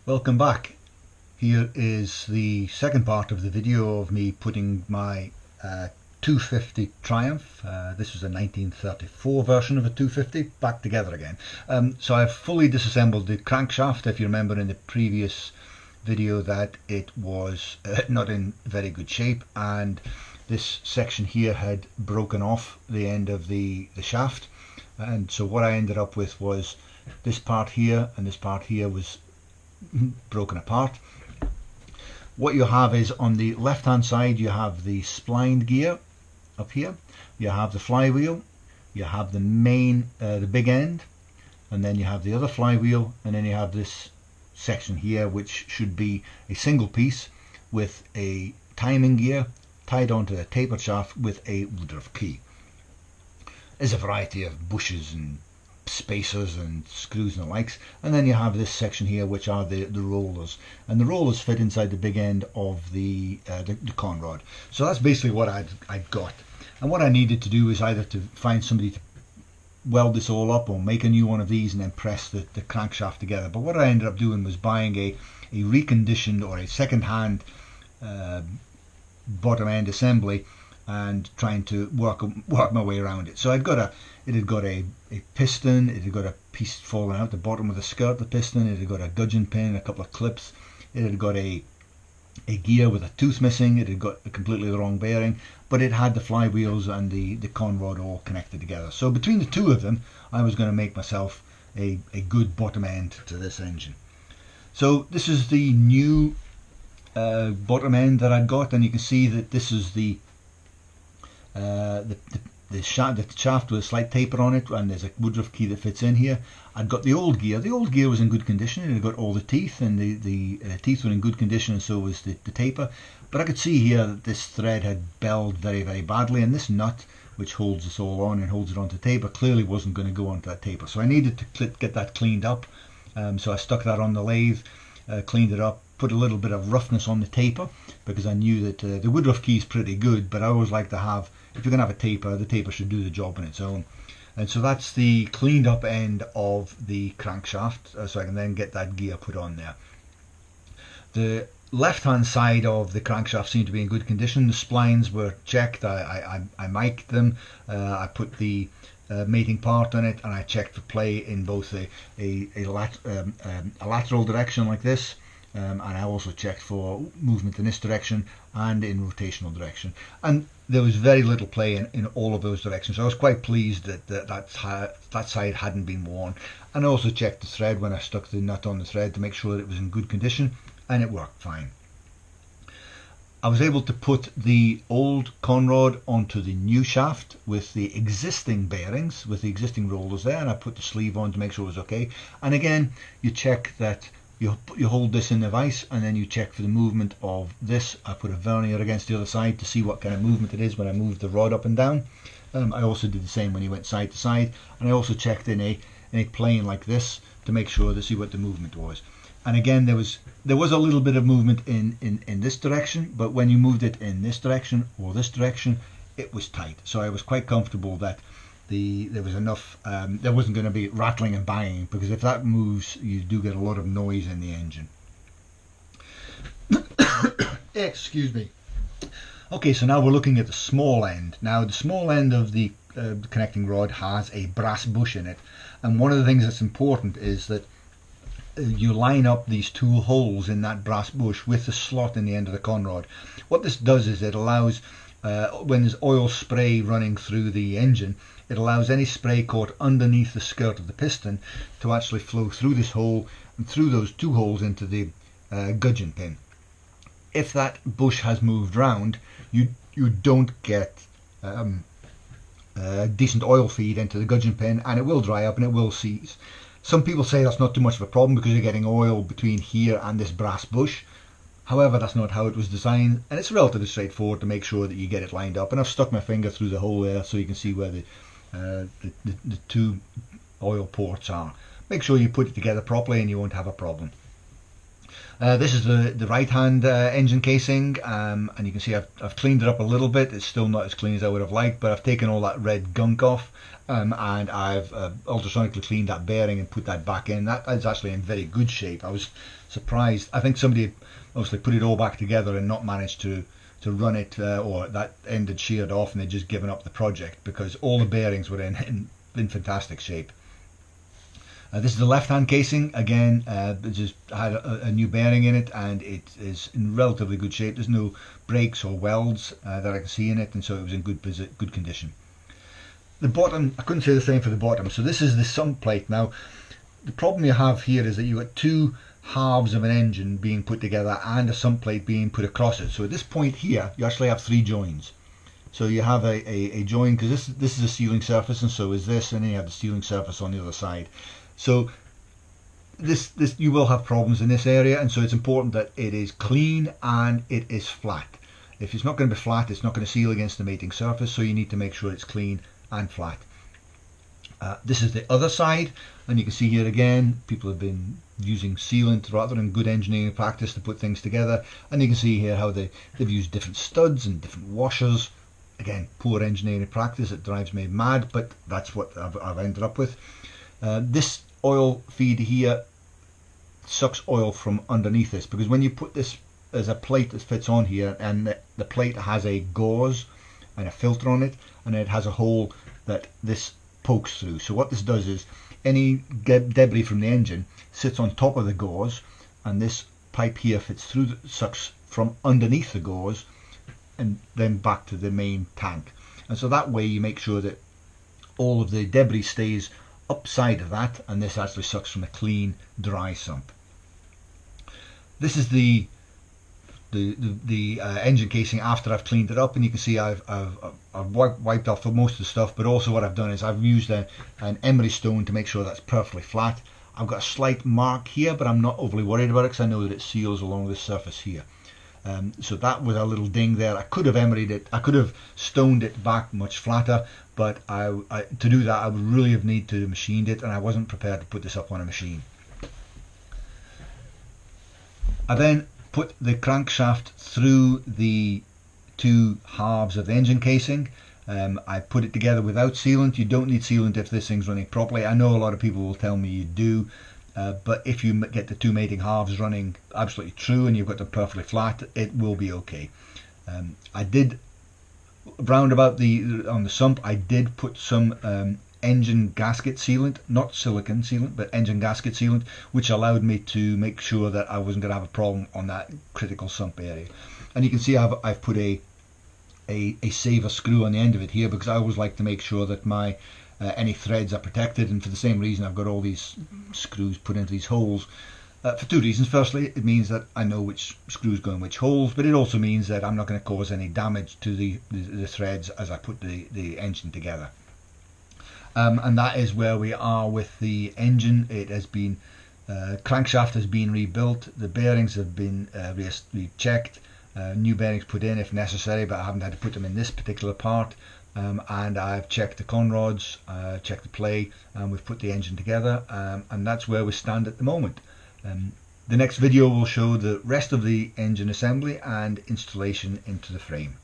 Welcome back. Here is the second part of the video of me putting my 250 Triumph, this was a 1934 version of a 250, back together again. So I've fully disassembled the crankshaft. If you remember in the previous video that it was not in very good shape, and this section here had broken off the end of the shaft, and so what I ended up with was this part here and this part here was broken apart. What you have is on the left hand side you have the splined gear up here, you have the flywheel, you have the main the big end, and then you have the other flywheel, and then you have this section here which should be a single piece with a timing gear tied onto a tapered shaft with a woodruff key. There's a variety of bushes and spacers and screws and the likes, and then you have this section here which are the rollers, and the rollers fit inside the big end of the conrod. So that's basically what I'd got, and what I needed to do is either to find somebody to weld this all up or make a new one of these and then press the crankshaft together. But what I ended up doing was buying a reconditioned or a second-hand bottom end assembly and trying to work my way around it. So it had got a piston, it had got a piece falling out the bottom of the skirt of the piston, it had got a gudgeon pin, a couple of clips, it had got a gear with a tooth missing, it had got a completely the wrong bearing, but it had the flywheels and the conrod all connected together. So between the two of them I was going to make myself a good bottom end to this engine. So this is the new bottom end that I'd got, and you can see that this is the shaft with a slight taper on it, and there's a woodruff key that fits in here. I'd got the old gear. The old gear was in good condition. It had got all the teeth, and the teeth were in good condition, and so was the taper. But I could see here that this thread had belled very, very badly, and this nut, which holds this all on and holds it onto taper, clearly wasn't going to go onto that taper. So I needed to get that cleaned up. So I stuck that on the lathe, cleaned it up, put a little bit of roughness on the taper, because I knew that the woodruff key is pretty good, but I always like to have, if you're going to have a taper, the taper should do the job on its own. And so that's the cleaned up end of the crankshaft, so I can then get that gear put on there. The left hand side of the crankshaft seemed to be in good condition. The splines were checked, I mic'd them, I put the mating part on it, and I checked for play in both a lateral direction like this, and I also checked for movement in this direction and in rotational direction, and there was very little play in all of those directions. So I was quite pleased that side hadn't been worn. And I also checked the thread when I stuck the nut on the thread to make sure that it was in good condition, and it worked fine. I was able to put the old conrod onto the new shaft with the existing bearings, with the existing rollers there, and I put the sleeve on to make sure it was okay. And again, you check that you hold this in the vise, and then you check for the movement of this. I put a vernier against the other side to see what kind of movement it is when I move the rod up and down. I also did the same when you went side to side, and I also checked in a plane like this to make sure to see what the movement was. And again, there was a little bit of movement in this direction, but when you moved it in this direction or this direction, it was tight. So I was quite comfortable that there was enough, there wasn't going to be rattling and banging, because if that moves you do get a lot of noise in the engine. Excuse me. Okay, so now we're looking at the small end. Now the small end of the connecting rod has a brass bush in it, and one of the things that's important is that you line up these two holes in that brass bush with the slot in the end of the conrod. What this does is it allows, when there's oil spray running through the engine, it allows any spray caught underneath the skirt of the piston to actually flow through this hole and through those two holes into the gudgeon pin. If that bush has moved round, you don't get decent oil feed into the gudgeon pin, and it will dry up and it will seize. Some people say that's not too much of a problem because you're getting oil between here and this brass bush. However, that's not how it was designed, and it's relatively straightforward to make sure that you get it lined up. And I've stuck my finger through the hole there so you can see where the two oil ports are. Make sure you put it together properly and you won't have a problem. This is the right hand engine casing, and you can see I've cleaned it up a little bit. It's still not as clean as I would have liked, but I've taken all that red gunk off, and I've ultrasonically cleaned that bearing and put that back in. That is actually in very good shape. I was surprised. I think somebody obviously put it all back together and not managed to run it, or that end had sheared off and they'd just given up the project, because all the bearings were in fantastic shape. This is the left-hand casing. Again, it just had a new bearing in it, and it is in relatively good shape. There's no breaks or welds that I can see in it, and so it was in good condition. The bottom, I couldn't say the same for the bottom. So this is the sump plate. Now, the problem you have here is that you've got two halves of an engine being put together and a sump plate being put across it. So at this point here, you actually have three joins. So you have a join, because this is a sealing surface, and so is this, and then you have the sealing surface on the other side. So this you will have problems in this area, and so it's important that it is clean and it is flat. If it's not going to be flat, it's not going to seal against the mating surface, so you need to make sure it's clean and flat. This is the other side, and you can see here again, people have been using sealant rather than good engineering practice to put things together, and you can see here how they've used different studs and different washers. Again, poor engineering practice. It drives me mad, but that's what I've ended up with. This oil feed here sucks oil from underneath this, because when you put this as a plate that fits on here, and the plate has a gauze and a filter on it, and it has a hole that this pokes through. So what this does is any debris from the engine sits on top of the gauze, and this pipe here fits through, sucks from underneath the gauze and then back to the main tank. And so that way you make sure that all of the debris stays upside of that, and this actually sucks from a clean, dry sump. This is the engine casing after I've cleaned it up, and you can see I've wiped off most of the stuff, but also what I've done is I've used an emery stone to make sure that's perfectly flat. I've got a slight mark here, but I'm not overly worried about it, because I know that it seals along the surface here. So that was a little ding there. I could have emeried it, I could have stoned it back much flatter, but to do that I would really have needed to have machined it, and I wasn't prepared to put this up on a machine. I then put the crankshaft through the two halves of the engine casing. I put it together without sealant. You don't need sealant if this thing's running properly. I know a lot of people will tell me you do, but if you get the two mating halves running absolutely true and you've got them perfectly flat, it will be okay. I did, round about on the sump, I did put some engine gasket sealant, not silicon sealant, but engine gasket sealant, which allowed me to make sure that I wasn't going to have a problem on that critical sump area. And you can see I've put a saver screw on the end of it here, because I always like to make sure that my any threads are protected, and for the same reason I've got all these screws put into these holes. For two reasons. Firstly, it means that I know which screws go in which holes, but it also means that I'm not going to cause any damage to the threads as I put the engine together. And that is where we are with the engine. It has been, crankshaft has been rebuilt, the bearings have been rechecked, new bearings put in if necessary, but I haven't had to put them in this particular part. And I've checked the conrods, checked the play, and we've put the engine together, and that's where we stand at the moment. The next video will show the rest of the engine assembly and installation into the frame.